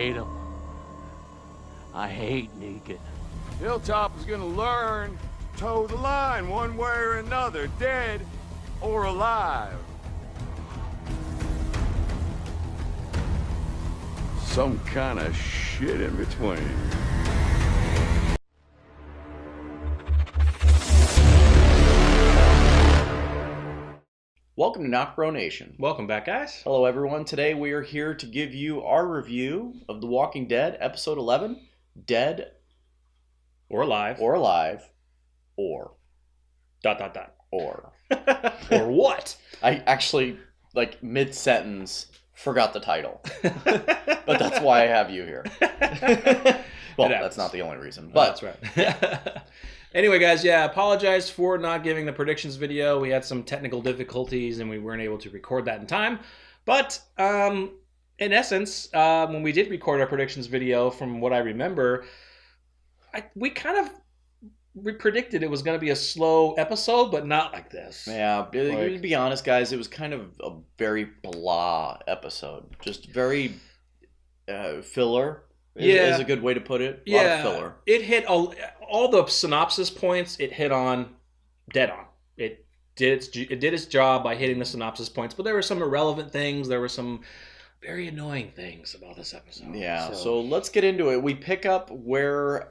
hate him. I hate Negan. Hilltop is gonna learn to toe the line one way or another, dead or alive. Some kind of shit in between. Welcome to NocBro Nation. Welcome back, guys. Hello, everyone. Today we are here to give you our review of The Walking Dead, Episode 11, Dead Or alive. or Alive, or. Or Or what? I actually, mid-sentence, forgot the title. But that's why I have you here. Well, that's not the only reason. But that's right. Anyway, guys, apologize for not giving the predictions video. We had some technical difficulties and we weren't able to record that in time. But in essence, when we did record our predictions video, from what I remember, we predicted it was going to be a slow episode, but not like this. Yeah, to be honest, guys, it was kind of a very blah episode. Just very filler. Is a good way to put it. A lot of filler. It hit all the synopsis points. It hit on dead on. It did its job by hitting the synopsis points, but there were some irrelevant things. There were some very annoying things about this episode. Yeah. So let's get into it. We pick up where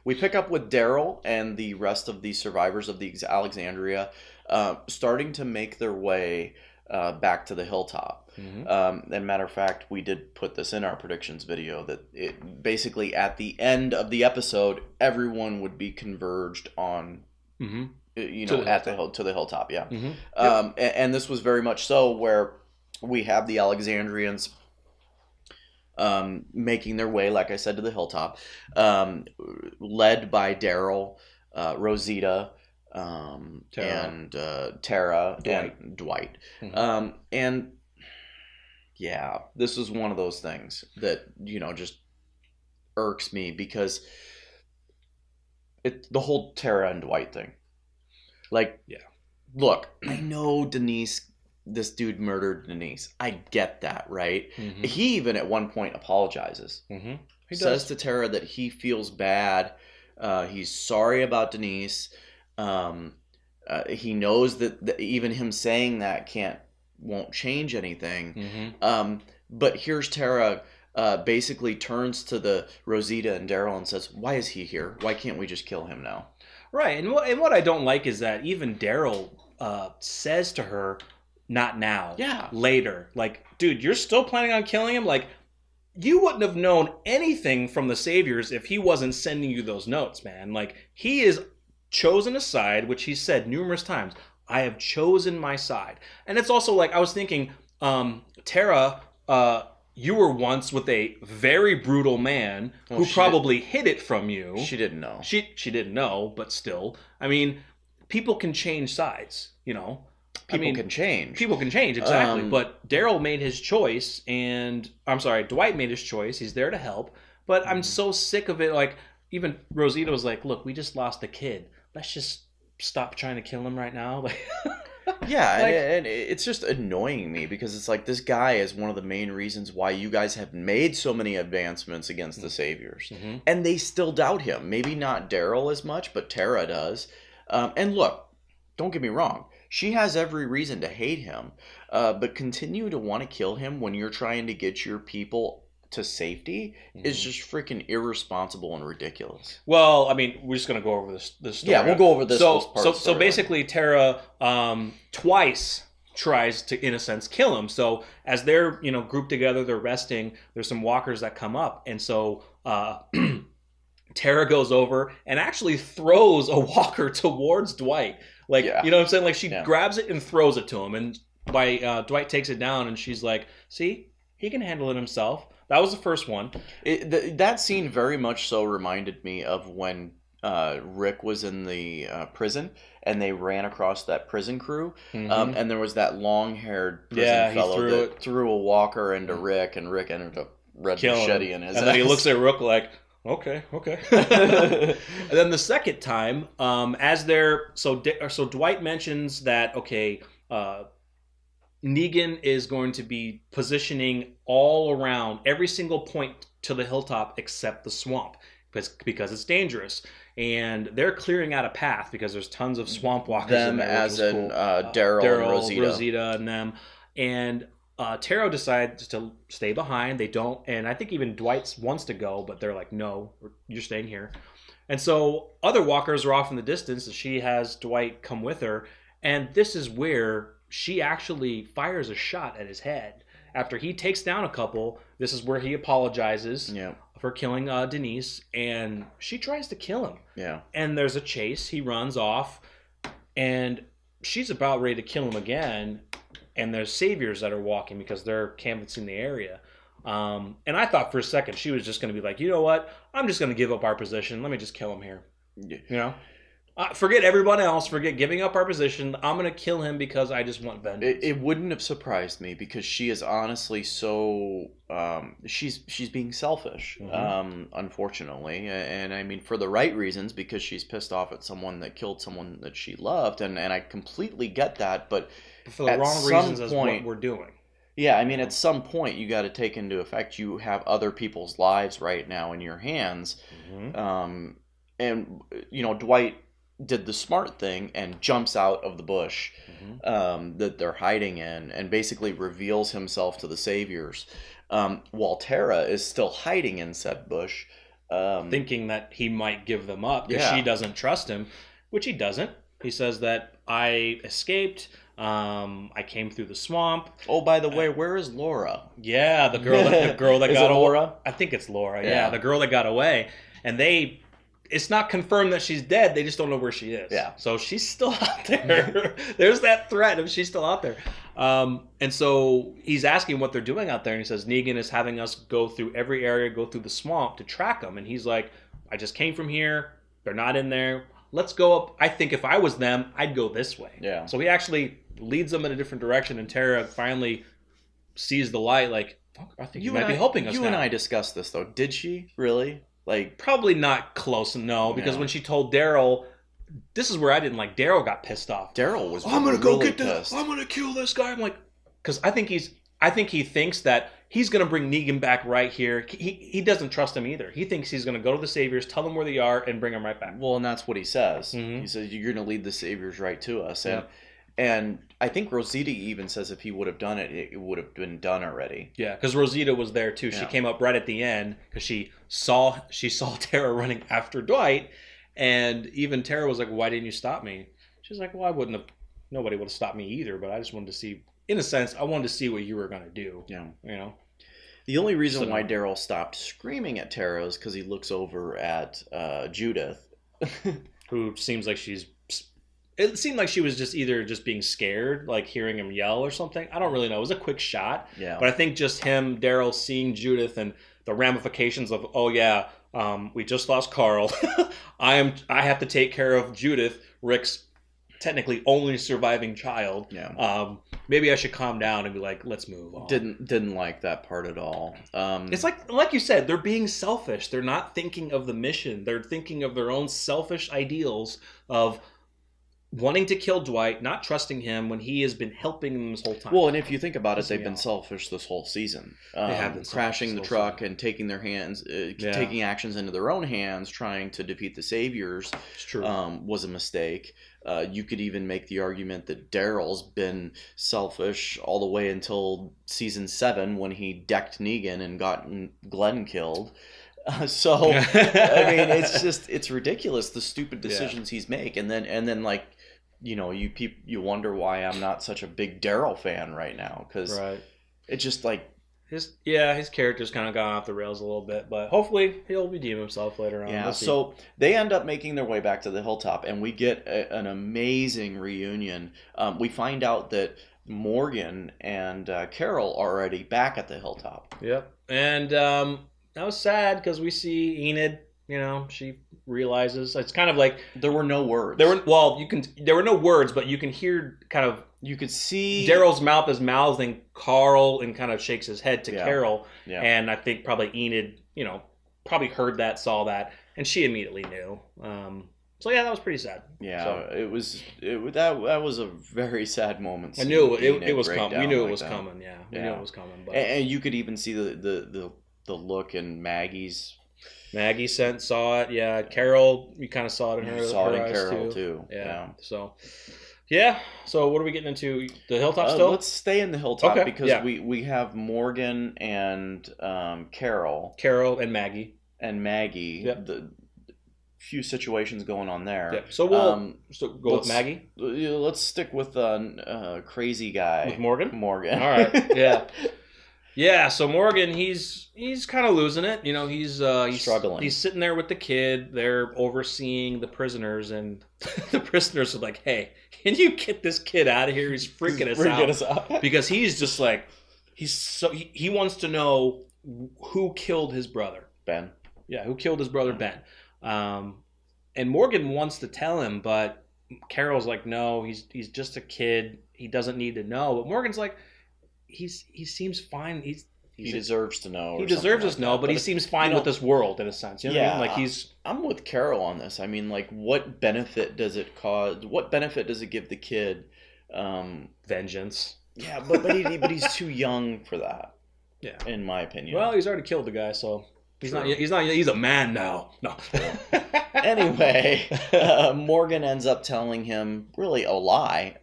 we pick up with Daryl and the rest of the survivors of the Alexandria starting to make their way back to the Hilltop. Mm-hmm. And matter of fact, we did put this in our predictions video that it basically at the end of the episode, everyone would be converged on, to the hilltop. Yeah. Mm-hmm. And this was very much so where we have the Alexandrians making their way, like I said, to the hilltop, led by Daryl, Rosita, and Tara, and Dwight. Mm-hmm. And yeah, this is one of those things that, just irks me because the whole Tara and Dwight thing. Look, I know this dude murdered Denise. I get that, right? Mm-hmm. He even at one point apologizes. Mm-hmm. He says to Tara that he feels bad. He's sorry about Denise. He knows that even him saying that won't change anything. Mm-hmm. But here's Tara basically turns to the Rosita and Daryl and says, "Why is he here? Why can't we just kill him now?" Right. And what I don't like is that even Daryl says to her, "Not now." Yeah. Later. Dude, you're still planning on killing him? You wouldn't have known anything from the Saviors if he wasn't sending you those notes, man. He is chosen a side, which he said numerous times. I have chosen my side. And it's also I was thinking, Tara, you were once with a very brutal man who probably hid it from you. She didn't know. She didn't know, but still. I mean, people can change sides, People can change. People can change, exactly. But Daryl made his choice, and Dwight made his choice. He's there to help. But I'm so sick of it. Even Rosita was like, "Look, we just lost a kid. Let's just stop trying to kill him right now." Yeah, and it's just annoying me because it's this guy is one of the main reasons why you guys have made so many advancements against the Saviors. Mm-hmm. And they still doubt him. Maybe not Daryl as much, but Tara does. And look, don't get me wrong. She has every reason to hate him, but continue to want to kill him when you're trying to get your people to safety is just freaking irresponsible and ridiculous. Well, we're just going to go over this story. Yeah, we'll go over this. So basically, Tara twice tries to, in a sense, kill him. So as they're grouped together, they're resting. There's some walkers that come up, and so Tara goes over and actually throws a walker towards Dwight. You know what I'm saying? She grabs it and throws it to him, and Dwight takes it down, and she's like, "See, he can handle it himself." That was the first one. That scene very much so reminded me of when Rick was in the prison and they ran across that prison crew. Mm-hmm. And there was that long-haired prison fellow that threw a walker into Rick, and Rick ended up red machete in his ass. And then he looks at Rick like, okay. And then the second time, as they're... So Dwight mentions that, Negan is going to be positioning all around every single point to the hilltop except the swamp because it's dangerous. And they're clearing out a path because there's tons of swamp walkers Them in there. as in Daryl and Rosita and them. And Taro decides to stay behind. They don't. And I think even Dwight wants to go, but they're like, no, you're staying here. And so other walkers are off in the distance, and she has Dwight come with her. And this is where she actually fires a shot at his head. After he takes down a couple, this is where he apologizes for killing Denise, and she tries to kill him. Yeah. And there's a chase. He runs off, and she's about ready to kill him again, and there's saviors that are walking because they're canvassing the area. And I thought for a second she was just going to be like, you know what? I'm just going to give up our position. Let me just kill him here. You know? Forget everyone else. Forget giving up our position. I'm going to kill him because I just want vengeance. It wouldn't have surprised me because she is honestly so... she's being selfish, unfortunately. And I mean, for the right reasons, because she's pissed off at someone that killed someone that she loved. And I completely get that. But for the wrong reasons is what we're doing. Yeah, I mean, at some point, you got to take into effect you have other people's lives right now in your hands. And, you know, Dwight did the smart thing and jumps out of the bush that they're hiding in and basically reveals himself to the saviors, while Tara is still hiding in said bush. Thinking that he might give them up because she doesn't trust him, which he doesn't. He says that I escaped. I came through the swamp. Oh, by the way, where is Laura? Yeah, the girl that is got it Laura? away. I think it's Laura. Yeah, the girl that got away, and it's not confirmed that she's dead. They just don't know where she is. Yeah. So she's still out there. There's that threat of she's still out there. And so he's asking what they're doing out there, and he says Negan is having us go through every area, go through the swamp to track them. And he's like, I just came from here. They're not in there. Let's go up. I think if I was them, I'd go this way. Yeah. So he actually leads them in a different direction, and Tara finally sees the light. Like, I think you might be helping us. You now. and I discussed this though. Did she really? Like, probably not close. No, because when she told Daryl, this is where I didn't like. Daryl got pissed off. Daryl was. I'm gonna really go get pissed. this. I'm gonna kill this guy. I'm like, because I think he thinks that he's gonna bring Negan back right here. He doesn't trust him either. He thinks he's gonna go to the saviors, tell them where they are, and bring them right back. Well, and that's what he says. He says you're gonna lead the saviors right to us, and I think Rosita even says if he would have done it, it would have been done already. Yeah, because Rosita was there too. She came up right at the end because she saw Tara running after Dwight, and even Tara was like, "Why didn't you stop me?" She's like, "Well, I wouldn't have. Nobody would have stopped me either. But I just wanted to see. In a sense, I wanted to see what you were gonna do." Yeah, you know. The only reason why Daryl stopped screaming at Tara is because he looks over at Judith, who seems like she's. It seemed like she was just being scared, like hearing him yell or something. I don't really know. It was a quick shot. Yeah. But I think just Daryl seeing Judith and the ramifications of, we just lost Carl. I have to take care of Judith, Rick's technically only surviving child. Yeah. Maybe I should calm down and be like, let's move on. Didn't like that part at all. It's like you said, they're being selfish. They're not thinking of the mission. They're thinking of their own selfish ideals of wanting to kill Dwight, not trusting him when he has been helping them this whole time. Well, and if you think about it, they've been selfish this whole season. They have been crashing the truck and taking their hands, taking actions into their own hands, trying to defeat the saviors. It's true. Was a mistake. You could even make the argument that Daryl's been selfish all the way until season 7 when he decked Negan and got Glenn killed. So I mean, it's ridiculous the stupid decisions he's make, and then like, you know, you wonder why I'm not such a big Daryl fan right now, because it's just like his character's kind of gone off the rails a little bit, but hopefully he'll redeem himself later on. Yeah, so they end up making their way back to the hilltop, and we get an amazing reunion. We find out that Morgan and Carol are already back at the hilltop. Yep, and that was sad because we see Enid. You know, she realizes it's kind of like there were no words. There were no words, but you can hear kind of. You could see Daryl's mouth is mouthing Carl and kind of shakes his head to Carol. Yeah. And I think probably Enid, you know, probably heard that, saw that, and she immediately knew. So yeah, that was pretty sad. Yeah, So, that was a very sad moment. I knew it seeing was coming. We knew it was that. coming. Yeah, we knew it was coming. But And you could even see the look in Maggie's. Maggie saw it. Yeah, Carol, you kind of saw it in her. Saw it in eyes Carol too. Yeah. So, yeah. So what are we getting into? The Hilltop still? Let's stay in the Hilltop Okay, because yeah. we have Morgan and Carol and Maggie. Yep. The few situations going on there. Yep. So we'll go with Maggie. Let's stick with crazy guy With Morgan. Morgan. All right. Yeah. Yeah, so Morgan, he's kind of losing it. You know, he's struggling. He's sitting there with the kid. They're overseeing the prisoners, and the prisoners are like, "Hey, can you get this kid out of here? He's freaking us out." Because he's just like, he wants to know who killed his brother. Ben. Yeah, who killed his brother Ben. And Morgan wants to tell him, but Carol's like, "No, he's just a kid. He doesn't need to know." But Morgan's like, he seems fine. He deserves to know. He deserves us to know, but he seems fine with this world in a sense. You know what I mean? Like I'm with Carol on this. I mean, like, what benefit does it cause? What benefit does it give the kid? Vengeance. Yeah, but he's too young for that. Yeah, in my opinion. Well, he's already killed the guy, so he's not. He's a man now. No. Anyway, Morgan ends up telling him really a lie.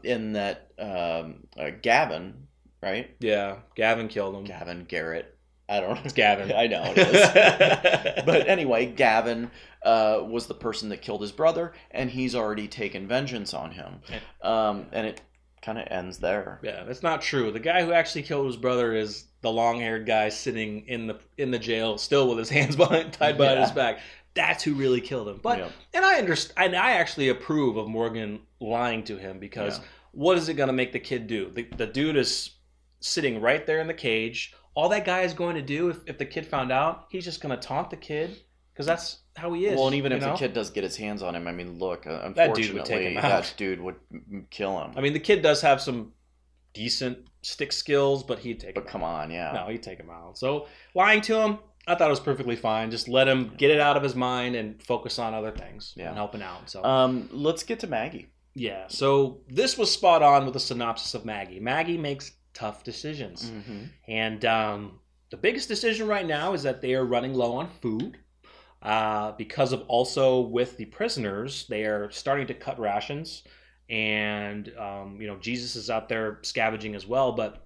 In that Gavin. Right? Yeah, Gavin killed him. Garrett. I don't know. It's Gavin. I know it is. But anyway, Gavin was the person that killed his brother, and he's already taken vengeance on him. And it kind of ends there. Yeah, that's not true. The guy who actually killed his brother is the long-haired guy sitting in the jail, still with his hands tied behind his back. That's who really killed him. But and I understand. I actually approve of Morgan lying to him because what is it going to make the kid do? The dude is sitting right there in the cage. All that guy is going to do, if the kid found out, he's just going to taunt the kid because that's how he is. Well, and even if the kid does get his hands on him, I mean, look, unfortunately, that dude would kill him. I mean, the kid does have some decent stick skills, but he'd take him out. But come on, yeah. No, he'd take him out. So lying to him, I thought it was perfectly fine. Just let him get it out of his mind and focus on other things and helping out. So let's get to Maggie. Yeah, so this was spot on with the synopsis of Maggie. Maggie makes tough decisions. Mm-hmm. And the biggest decision right now is that they are running low on food because of also with the prisoners, they are starting to cut rations. And, Jesus is out there scavenging as well. But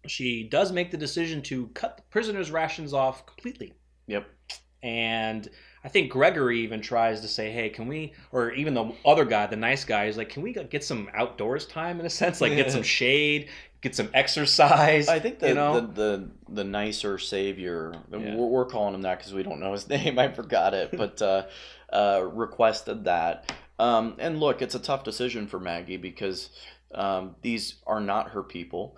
she does make the decision to cut the prisoners' rations off completely. Yep. And I think Gregory even tries to say, hey, can we, or even the other guy, the nice guy, is like, can we get some outdoors time in a sense? Like get some shade, get some exercise. I think the nicer savior, we're calling him that because we don't know his name. I forgot it, but requested that. And look, it's a tough decision for Maggie because these are not her people.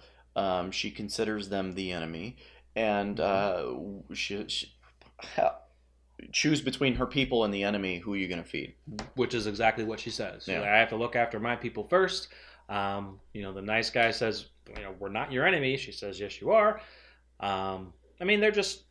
She considers them the enemy, and she choose between her people and the enemy. Who are you going to feed? Which is exactly what she says. Yeah. I have to look after my people first. The nice guy says, we're not your enemy. She says, yes, you are. They're just,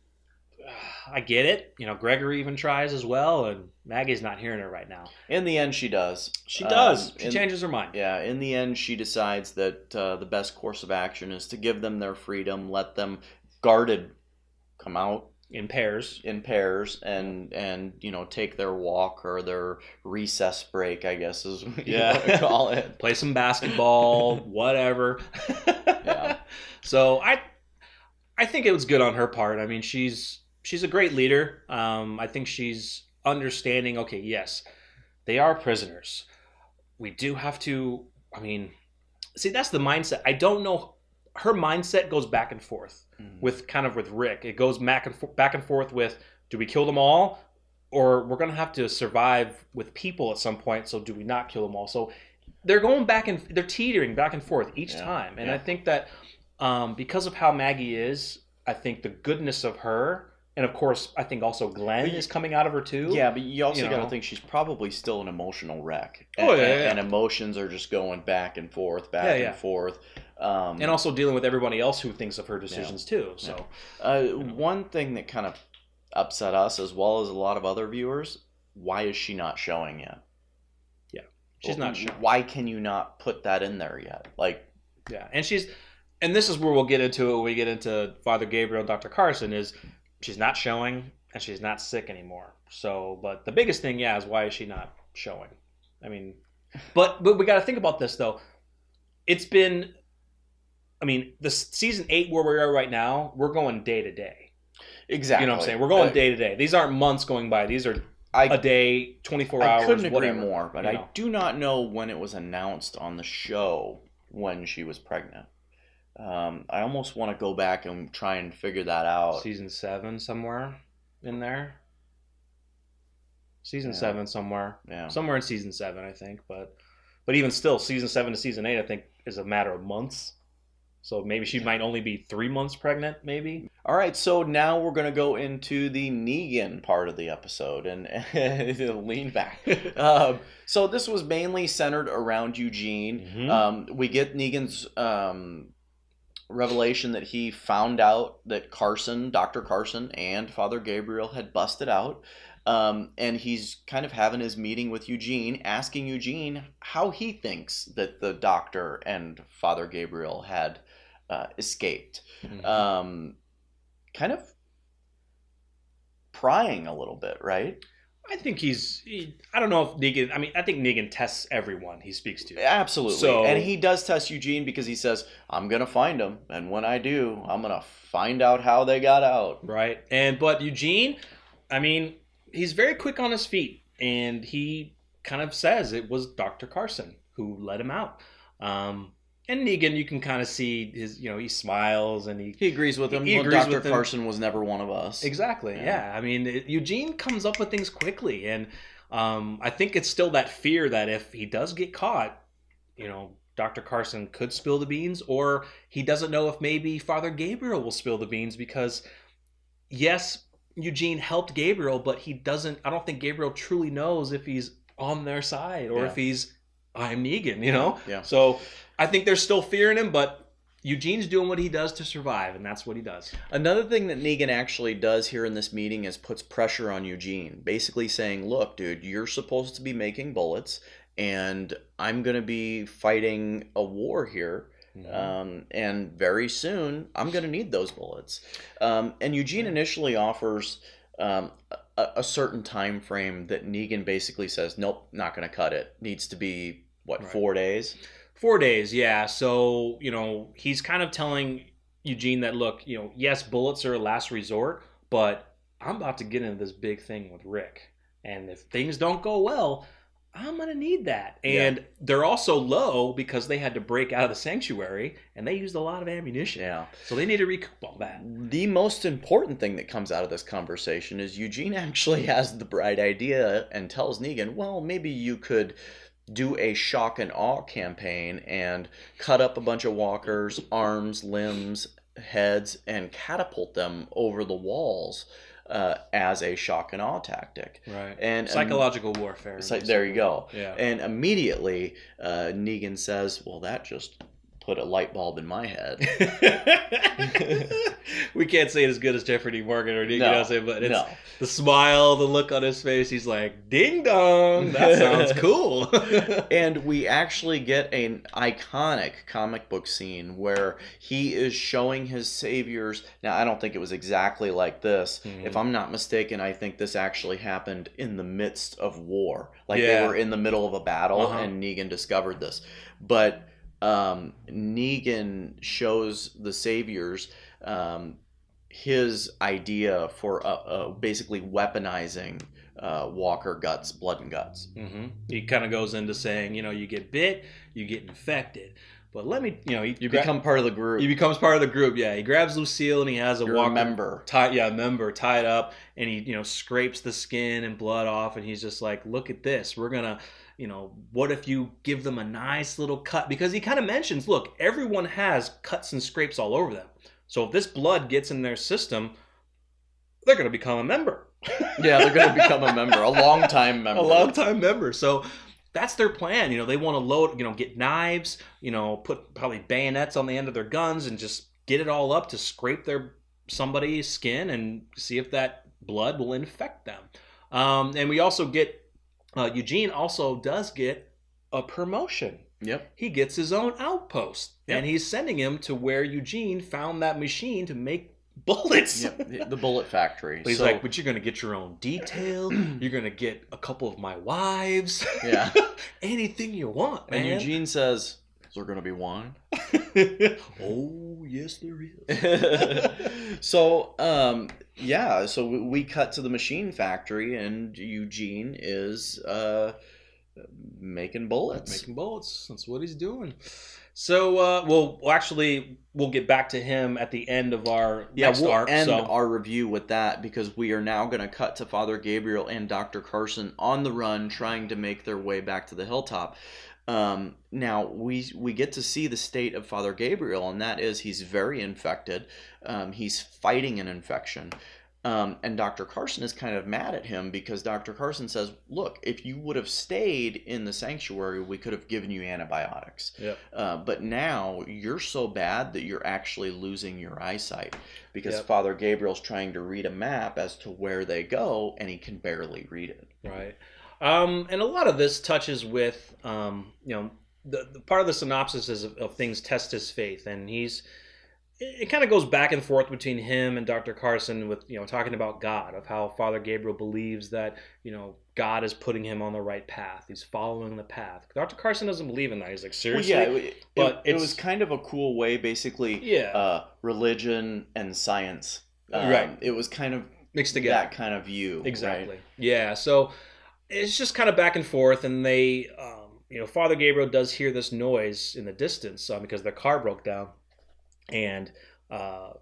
I get it. Gregory even tries as well, and Maggie's not hearing her right now. In the end, she does. She does. She changes her mind. Yeah, in the end, she decides that the best course of action is to give them their freedom, let them guarded come out in pairs, and take their walk or their recess break, I guess is what you want to call it. Play some basketball, whatever. Yeah. So I think it was good on her part. I mean, she's a great leader. I think she's understanding. Okay, yes, they are prisoners. We do have to. That's the mindset. I don't know. Her mindset goes back and forth with Rick. It goes back and forth with, do we kill them all, or we're going to have to survive with people at some point? So do we not kill them all? So they're going they're teetering back and forth each time. And I think that because of how Maggie is, I think the goodness of her, and of course, I think also Glenn is coming out of her too. Yeah, but you also got to think she's probably still an emotional wreck. And emotions are just going back and forth, and forth. And also dealing with everybody else who thinks of her decisions too. So, one thing that kind of upset us, as well as a lot of other viewers, why is she not showing yet? Yeah, she's not showing. Why can you not put that in there yet? Like, yeah, and this is where we'll get into it when we get into Father Gabriel and Dr. Carson, is she's not showing and she's not sick anymore. So, but the biggest thing, is why is she not showing? I mean, but we got to think about this though. It's been, the season 8 where we are right now, we're going day to day. Exactly. You know what I'm saying? We're going day to day. These aren't months going by. These are a day, 24 hours, I couldn't agree whatever, more, but I do not know when it was announced on the show when she was pregnant. I almost want to go back and try and figure that out. Season 7 somewhere in there. Season 7 somewhere. Yeah. Somewhere in season 7, I think. But even still, season 7 to season 8, I think, is a matter of months. So maybe she might only be 3 months pregnant, maybe. All right, so now we're going to go into the Negan part of the episode and lean back. So this was mainly centered around Eugene. Mm-hmm. We get Negan's revelation that he found out that Dr. Carson and Father Gabriel had busted out. And he's kind of having his meeting with Eugene, asking Eugene how he thinks that the doctor and Father Gabriel had escaped. Mm-hmm. Kind of prying a little bit, right? I think I don't know if Negan, I think Negan tests everyone he speaks to. Absolutely. So, and he does test Eugene because he says, I'm going to find him. And when I do, I'm going to find out how they got out. Right. But Eugene, he's very quick on his feet. And he kind of says it was Dr. Carson who let him out. And Negan, you can kind of see his, he smiles and he agrees with him. Dr. Carson was never one of us. Exactly. Yeah. Eugene comes up with things quickly. And I think it's still that fear that if he does get caught, Dr. Carson could spill the beans, or he doesn't know if maybe Father Gabriel will spill the beans because, yes, Eugene helped Gabriel, but I don't think Gabriel truly knows if he's on their side or if he's, I'm Negan, Yeah. So I think there's still fear in him, but Eugene's doing what he does to survive, and that's what he does. Another thing that Negan actually does here in this meeting is puts pressure on Eugene, basically saying, look, dude, you're supposed to be making bullets, and I'm going to be fighting a war here. Mm-hmm. And very soon, I'm going to need those bullets. And Eugene initially offers a certain time frame that Negan basically says, nope, not going to cut it. Needs to be, 4 days? 4 days, yeah. So, he's kind of telling Eugene that, look, yes, bullets are a last resort, but I'm about to get into this big thing with Rick. And if things don't go well, I'm going to need that. And they're also low because they had to break out of the sanctuary and they used a lot of ammunition. Yeah. So they need to recoup all that. The most important thing that comes out of this conversation is Eugene actually has the bright idea and tells Negan, well, maybe you could do a shock and awe campaign and cut up a bunch of walkers, arms, limbs, heads, and catapult them over the walls. As a shock and awe tactic. Right. And psychological warfare. There you go. Yeah. And immediately Negan says, well, that just put a light bulb in my head. We can't say it as good as Jeffrey Morgan or Negan, but it's the smile, the look on his face. He's like, ding dong, that sounds cool. And we actually get an iconic comic book scene where he is showing his saviors. Now, I don't think it was exactly like this. Mm-hmm. If I'm not mistaken, I think this actually happened in the midst of war. They were in the middle of a battle and Negan discovered this. But Negan shows the saviors his idea for basically weaponizing Walker guts, blood and guts. Mm-hmm. He kind of goes into saying, you get bit, you get infected. But let me, you become part of the group. He becomes part of the group, yeah. He grabs Lucille and he has You're Walker a member. Tied up, and he, scrapes the skin and blood off, and he's just like, look at this. We're going to, what if you give them a nice little cut? Because he kind of mentions, look, everyone has cuts and scrapes all over them. So if this blood gets in their system, they're going to become a member. Yeah, they're going to become a member, a long-time member. A long-time member. So that's their plan. They want to load, get knives, put probably bayonets on the end of their guns and just get it all up to scrape somebody's skin and see if that blood will infect them. And we also get Eugene also does get a promotion. Yep. He gets his own outpost, and he's sending him to where Eugene found that machine to make bullets. Yep. The bullet factory. But he's like, but you're going to get your own detail. You're going to get a couple of my wives. Yeah. Anything you want, man. And Eugene says, is there going to be wine? Oh, yes, there is. So, so we cut to the machine factory, and Eugene is making bullets. Making bullets. That's what he's doing. So, we'll get back to him at the end of our next arc. End our review with that, because we are now going to cut to Father Gabriel and Dr. Carson on the run, trying to make their way back to the Hilltop. Now we get to see the state of Father Gabriel, and that is he's very infected. He's fighting an infection. And Dr. Carson is kind of mad at him, because Dr. Carson says, look, if you would have stayed in the sanctuary, we could have given you antibiotics. Yep. But now you're so bad that you're actually losing your eyesight, because Father Gabriel's trying to read a map as to where they go, and he can barely read it. Right. And a lot of this touches with, the part of the synopsis is of things test his faith, and it kind of goes back and forth between him and Dr. Carson with, talking about God, of how Father Gabriel believes that, God is putting him on the right path. He's following the path. Dr. Carson doesn't believe in that. He's like, seriously? Well, it was kind of a cool way, basically, religion and science. Right. It was kind of mixed together. That kind of view. Exactly. Right? Yeah. So it's just kind of back and forth, and they, Father Gabriel does hear this noise in the distance because their car broke down, and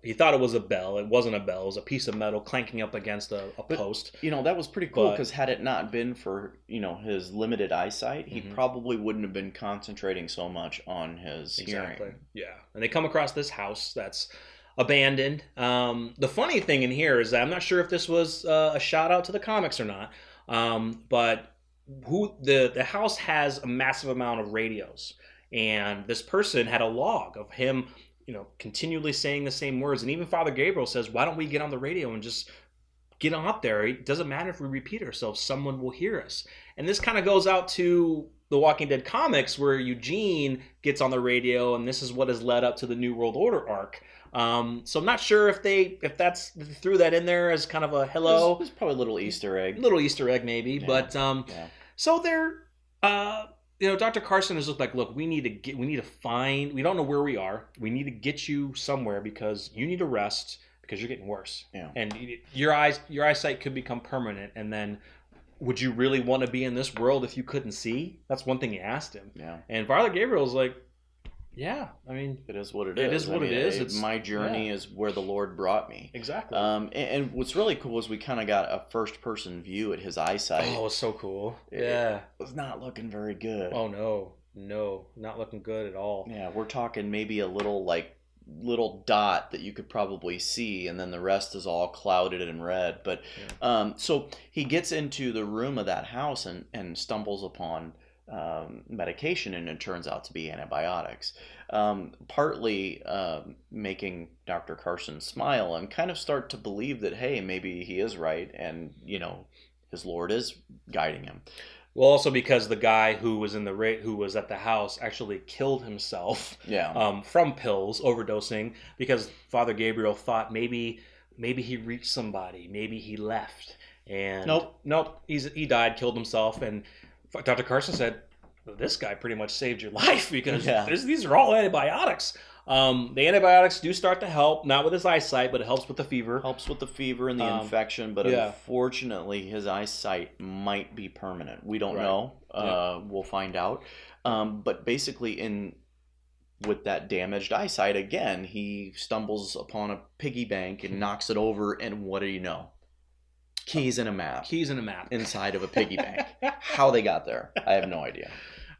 he thought it was a bell. It wasn't a bell. It was a piece of metal clanking up against a post. That was pretty cool, because had it not been for, his limited eyesight, he probably wouldn't have been concentrating so much on his hearing. Yeah. And they come across this house that's abandoned. The funny thing in here is that I'm not sure if this was a shout out to the comics or not. But the house has a massive amount of radios, and this person had a log of him, continually saying the same words. And even Father Gabriel says, why don't we get on the radio and just get on up there? It doesn't matter if we repeat ourselves, someone will hear us. And this kind of goes out to the Walking Dead comics, where Eugene gets on the radio, and this is what has led up to the New World Order arc. So I'm not sure if they threw that in there as kind of a hello. There's probably a little Easter egg. Maybe. Yeah. But so they're Dr. Carson is like, look, we don't know where we are. We need to get you somewhere, because you need to rest, because you're getting worse. Yeah. And your eyesight could become permanent, and then would you really want to be in this world if you couldn't see? That's one thing he asked him. Yeah. And Father Gabriel's like, yeah, I mean, it is what it is. It is what it is. My journey is where the Lord brought me. Exactly. And what's really cool is we kind of got a first-person view at his eyesight. Oh, it was so cool. It was not looking very good. Oh, no, not looking good at all. Yeah, we're talking maybe a little dot that you could probably see, and then the rest is all clouded and red. But so he gets into the room of that house and stumbles upon medication, and it turns out to be antibiotics, partly making Dr. Carson smile and kind of start to believe that, hey, maybe he is right, and his Lord is guiding him. Well, also because the guy who was who was at the house actually killed himself from pills, overdosing, because Father Gabriel thought maybe he reached somebody, maybe he left, and nope, he died, killed himself. And Dr. Carson said, this guy pretty much saved your life, because these are all antibiotics. The antibiotics do start to help, not with his eyesight, but it helps with the fever. Helps with the fever and the infection, but unfortunately his eyesight might be permanent. We don't know. We'll find out. But basically with that damaged eyesight, again, he stumbles upon a piggy bank and knocks it over, and what do you know? Keys in a map. Inside of a piggy bank. How they got there, I have no idea.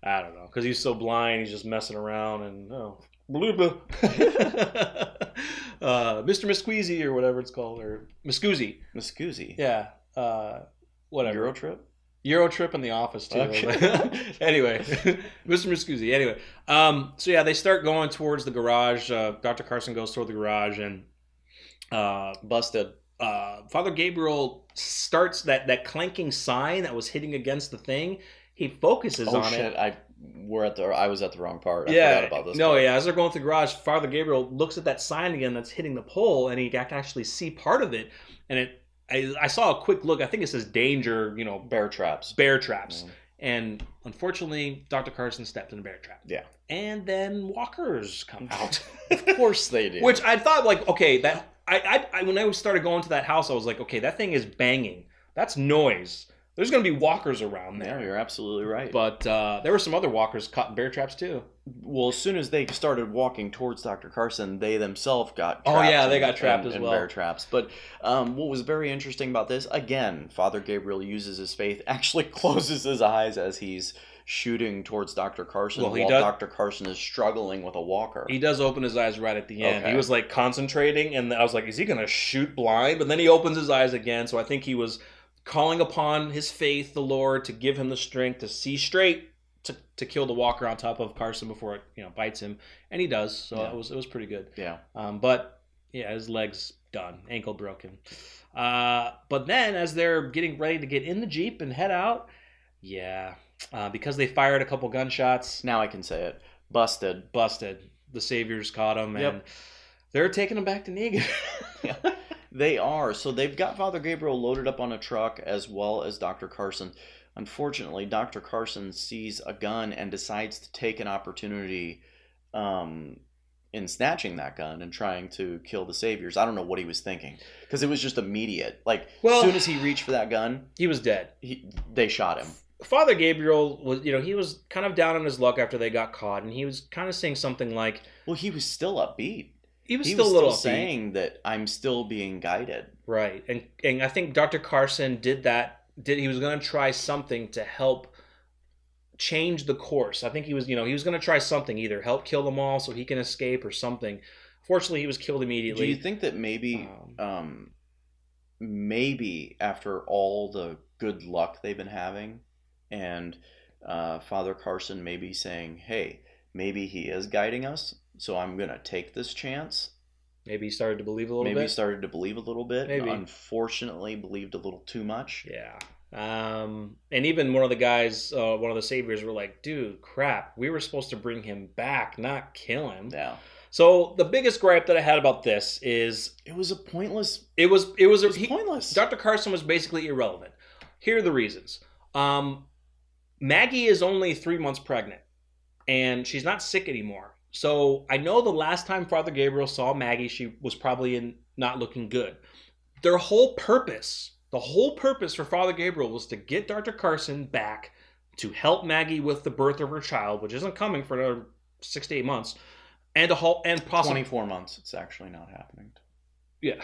I don't know, because he's so blind, he's just messing around, and blah, blah. Mr. Misqueezy, or whatever it's called, or Miscusi. Yeah. Whatever. Eurotrip in the office, too. Okay. Anyway, Mr. Miscusi. Anyway, so they start going towards the garage. Dr. Carson goes toward the garage, and busted. Father Gabriel starts that clanking sign that was hitting against the thing. He focuses on it. I was at the wrong part. I forgot about this. No, as they're going through the garage, Father Gabriel looks at that sign again that's hitting the pole, and he can actually see part of it. And I saw a quick look. I think it says danger. Bear traps. Bear traps. Mm. And unfortunately, Dr. Carson stepped in a bear trap. Yeah. And then walkers come out. Of course they do. Which I thought, like, okay, that I when I started going to that house, I was like, okay, that thing is banging. That's noise. There's going to be walkers around there. Yeah, you're absolutely right. But there were some other walkers caught in bear traps too. Well, as soon as they started walking towards Dr. Carson, they themselves got trapped. Oh yeah, they got trapped as well. Bear traps. But what was very interesting about this, again, Father Gabriel uses his faith, actually closes his eyes as he's shooting towards Dr. Carson while Dr. Carson is struggling with a walker. He does open his eyes right at the end. Okay. He was like concentrating, and I was like, is he going to shoot blind? But then he opens his eyes again, so I think he was calling upon his faith, the Lord, to give him the strength to see straight to kill the walker on top of Carson before it bites him, and he does. So it was pretty good. Yeah. But yeah, his leg's done, ankle broken. But then as they're getting ready to get in the Jeep and head out, because they fired a couple gunshots. Now I can say it. Busted. The Saviors caught him, and they're taking him back to Negan. Yeah. They are. So they've got Father Gabriel loaded up on a truck as well as Dr. Carson. Unfortunately, Dr. Carson sees a gun and decides to take an opportunity in snatching that gun and trying to kill the Saviors. I don't know what he was thinking because it was just immediate. Like, as soon as he reached for that gun, he was dead. They shot him. Father Gabriel was, he was kind of down on his luck after they got caught, and he was kind of saying something like... Well, he was still upbeat. He was still a little saying that I'm still being guided. Right. And I think Dr. Carson did that. He was going to try something to help change the course. I think he was going to try something, either help kill them all so he can escape or something. Fortunately, he was killed immediately. Do you think that maybe after all the good luck they've been having and Father Carson maybe saying, hey, maybe he is guiding us, so I'm going to take this chance. Maybe he started to believe a little bit. Maybe he started to believe a little bit. Maybe. Unfortunately, believed a little too much. Yeah. And even one of the guys, one of the Saviors were like, dude, crap, we were supposed to bring him back, not kill him. Yeah. So the biggest gripe that I had about this is... It was a pointless... It was pointless. Dr. Carson was basically irrelevant. Here are the reasons. Maggie is only 3 months pregnant, and she's not sick anymore. So I know the last time Father Gabriel saw Maggie, she was probably not looking good. The whole purpose for Father Gabriel was to get Dr. Carson back to help Maggie with the birth of her child, which isn't coming for another 6 to 8 months, and possibly 24 months. It's actually not happening. Yeah.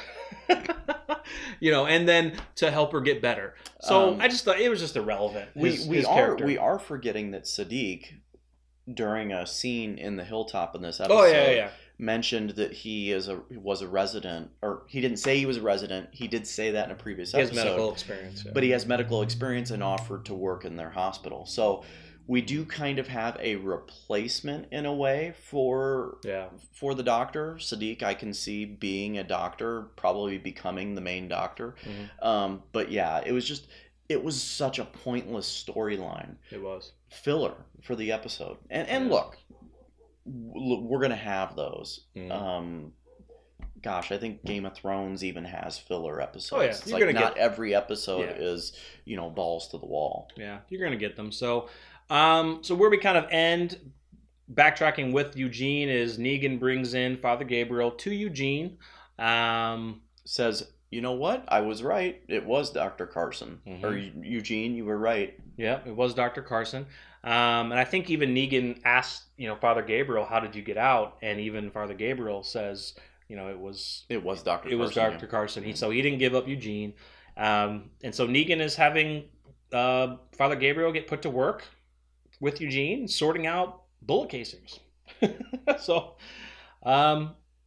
And then to help her get better. So I just thought it was just irrelevant. We are forgetting that Sadiq, during a scene in the Hilltop in this episode, mentioned that he was a resident, or he didn't say he was a resident. He did say that in a previous episode. He has medical experience. Yeah. But he has medical experience and offered to work in their hospital. So we do kind of have a replacement in a way for the doctor. Sadiq, I can see being a doctor, probably becoming the main doctor. Mm-hmm. But yeah, it was such a pointless storyline. It was. Filler for the episode. And look, we're going to have those. Mm-hmm. Gosh, I think Game of Thrones even has filler episodes. Oh, yeah. It's like not every episode is, balls to the wall. Yeah, you're going to get them. So where we kind of end, backtracking with Eugene, is Negan brings in Father Gabriel to Eugene. Says, you know what? I was right. It was Dr. Carson. Mm-hmm. Or Eugene, you were right. Yeah, it was Dr. Carson. And I think even Negan asked, Father Gabriel, how did you get out? And even Father Gabriel says, it was Dr. Carson. It was Dr. Carson. So he didn't give up Eugene. And so Negan is having Father Gabriel get put to work with Eugene, sorting out bullet casings. So,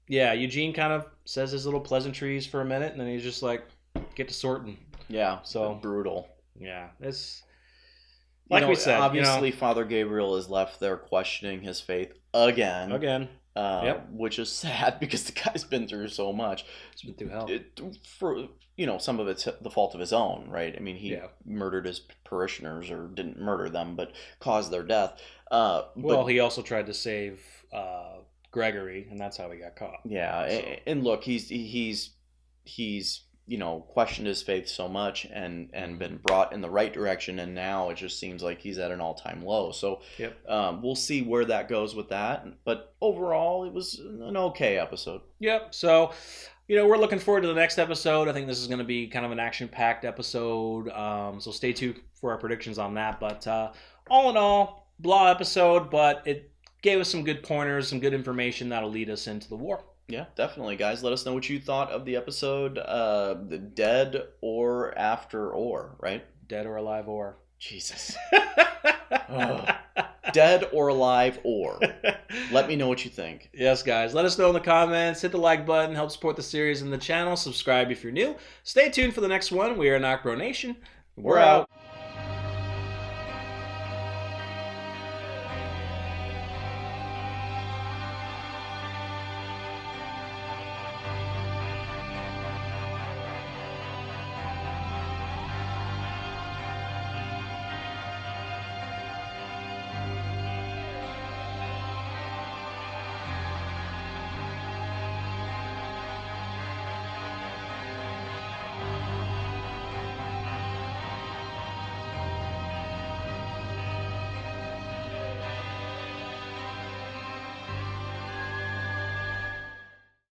Eugene kind of says his little pleasantries for a minute, and then he's just like, get to sorting. Yeah, so brutal. Yeah, it's like we said. Obviously, Father Gabriel is left there questioning his faith again. which is sad because the guy's been through so much. It's been through hell. For some of it's the fault of his own, right? I mean, he murdered his parishioners, or didn't murder them, but caused their death. Well, he also tried to save Gregory, and that's how he got caught. Yeah, so. And look, he's questioned his faith so much and been brought in the right direction, and now it just seems like he's at an all-time low. So we'll see where that goes with that. But overall, it was an okay episode. Yep. So, we're looking forward to the next episode. I think this is going to be kind of an action-packed episode. So stay tuned for our predictions on that. But all in all, blah episode, but it gave us some good pointers, some good information that'll lead us into the war. Yeah, definitely, guys. Let us know what you thought of the episode. The dead or after or, right? Dead or alive or. Jesus. Dead or alive or. Let me know what you think. Yes, guys. Let us know in the comments. Hit the like button. Help support the series and the channel. Subscribe if you're new. Stay tuned for the next one. We are NocBro Nation. We're out.